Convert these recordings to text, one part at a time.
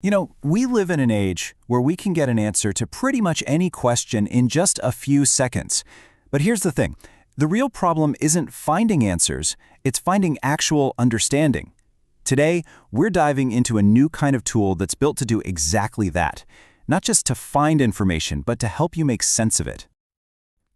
You know, we live in an age where we can get an answer to pretty much any question in just a few seconds. But here's the thing. The real problem isn't finding answers, it's finding actual understanding. Today, we're diving into a new kind of tool that's built to do exactly that. Not just to find information, but to help you make sense of it.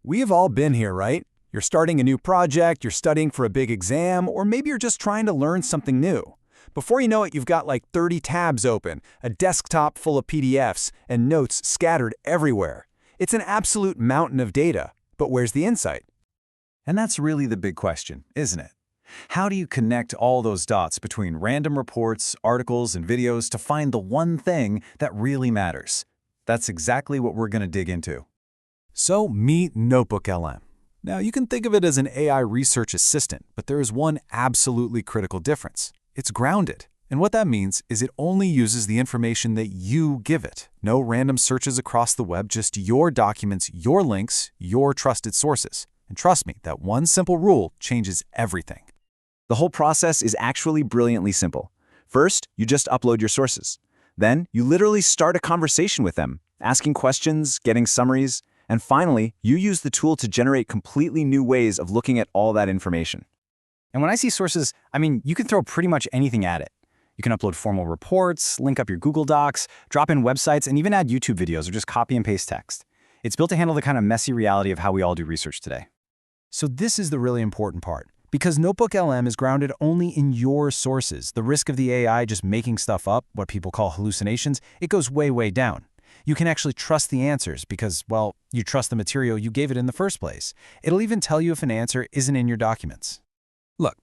We have all been here, right? You're starting a new project, you're studying for a big exam, or maybe you're just trying to learn something new. Before you know it, you've got like 30 tabs open, a desktop full of PDFs, and notes scattered everywhere. It's an absolute mountain of data, but where's the insight? And that's really the big question, isn't it? How do you connect all those dots between random reports, articles, and videos to find the one thing that really matters? That's exactly what we're going to dig into. So meet NotebookLM. Now, you can think of it as an AI research assistant, but there is one absolutely critical difference. It's grounded. And what that means is it only uses the information that you give it. No random searches across the web, just your documents, your links, your trusted sources. And trust me, that one simple rule changes everything. The whole process is actually brilliantly simple. First, you just upload your sources. Then, you literally start a conversation with them, asking questions, getting summaries, and finally, you use the tool to generate completely new ways of looking at all that information. And when I see sources, you can throw pretty much anything at it. You can upload formal reports, link up your Google Docs, drop in websites, and even add YouTube videos or just copy and paste text. It's built to handle the kind of messy reality of how we all do research today. So this is the really important part. Because NotebookLM is grounded only in your sources, the risk of the AI just making stuff up, what people call hallucinations, it goes way, way down. You can actually trust the answers because, well, you trust the material you gave it in the first place. It'll even tell you if an answer isn't in your documents. Look,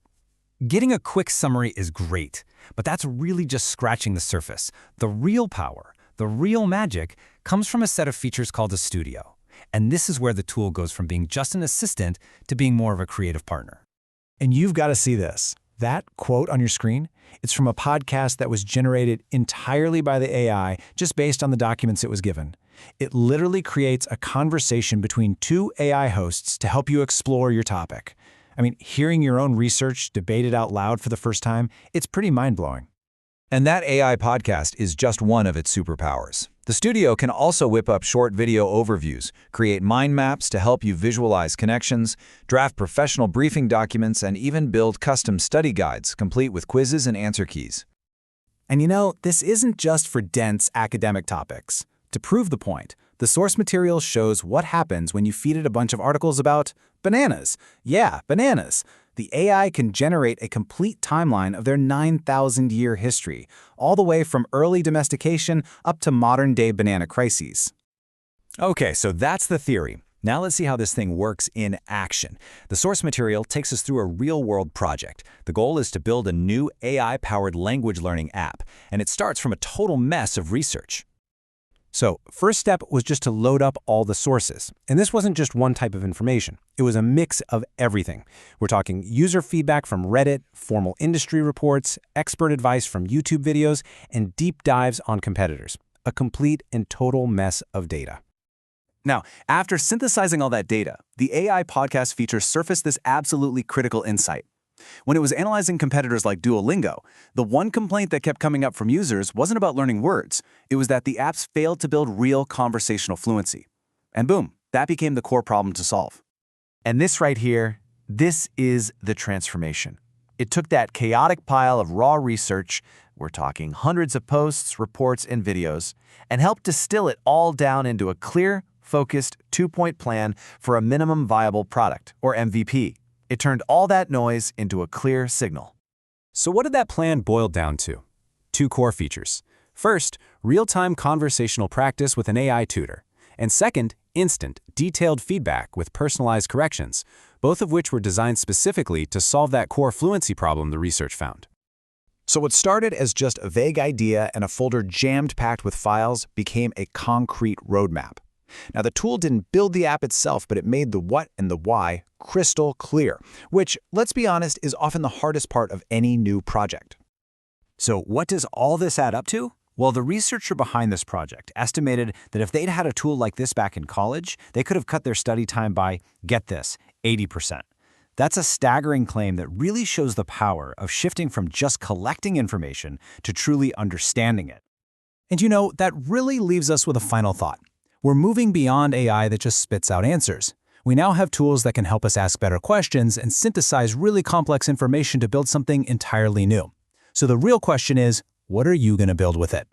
getting a quick summary is great, but that's really just scratching the surface. The real power, the real magic, comes from a set of features called a studio. And this is where the tool goes from being just an assistant to being more of a creative partner. And you've got to see this. That quote on your screen, it's from a podcast that was generated entirely by the AI just based on the documents it was given. It literally creates a conversation between two AI hosts to help you explore your topic. Hearing your own research debated out loud for the first time, it's pretty mind-blowing. And that AI podcast is just one of its superpowers. The studio can also whip up short video overviews, create mind maps to help you visualize connections, draft professional briefing documents, and even build custom study guides, complete with quizzes and answer keys. And this isn't just for dense academic topics. To prove the point, the source material shows what happens when you feed it a bunch of articles about bananas. Yeah, bananas. The AI can generate a complete timeline of their 9,000-year history, all the way from early domestication up to modern-day banana crises. Okay, so that's the theory. Now let's see how this thing works in action. The source material takes us through a real-world project. The goal is to build a new AI-powered language learning app, and it starts from a total mess of research. So, first step was just to load up all the sources. And this wasn't just one type of information. It was a mix of everything. We're talking user feedback from Reddit, formal industry reports, expert advice from YouTube videos, and deep dives on competitors. A complete and total mess of data. Now, after synthesizing all that data, the AI podcast feature surfaced this absolutely critical insight. When it was analyzing competitors like Duolingo, the one complaint that kept coming up from users wasn't about learning words. It was that the apps failed to build real conversational fluency. And boom, that became the core problem to solve. And this right here, this is the transformation. It took that chaotic pile of raw research, we're talking hundreds of posts, reports, and videos, and helped distill it all down into a clear, focused, two-point plan for a minimum viable product, or MVP. It turned all that noise into a clear signal. So what did that plan boil down to? Two core features. First, real-time conversational practice with an AI tutor. And second, instant, detailed feedback with personalized corrections, both of which were designed specifically to solve that core fluency problem the research found. So what started as just a vague idea and a folder jammed packed with files became a concrete roadmap. Now, the tool didn't build the app itself, but it made the what and the why crystal clear, which, let's be honest, is often the hardest part of any new project. So what does all this add up to? Well, the researcher behind this project estimated that if they'd had a tool like this back in college, they could have cut their study time by, get this, 80%. That's a staggering claim that really shows the power of shifting from just collecting information to truly understanding it. And you know, that really leaves us with a final thought. We're moving beyond AI that just spits out answers. We now have tools that can help us ask better questions and synthesize really complex information to build something entirely new. So the real question is, what are you going to build with it?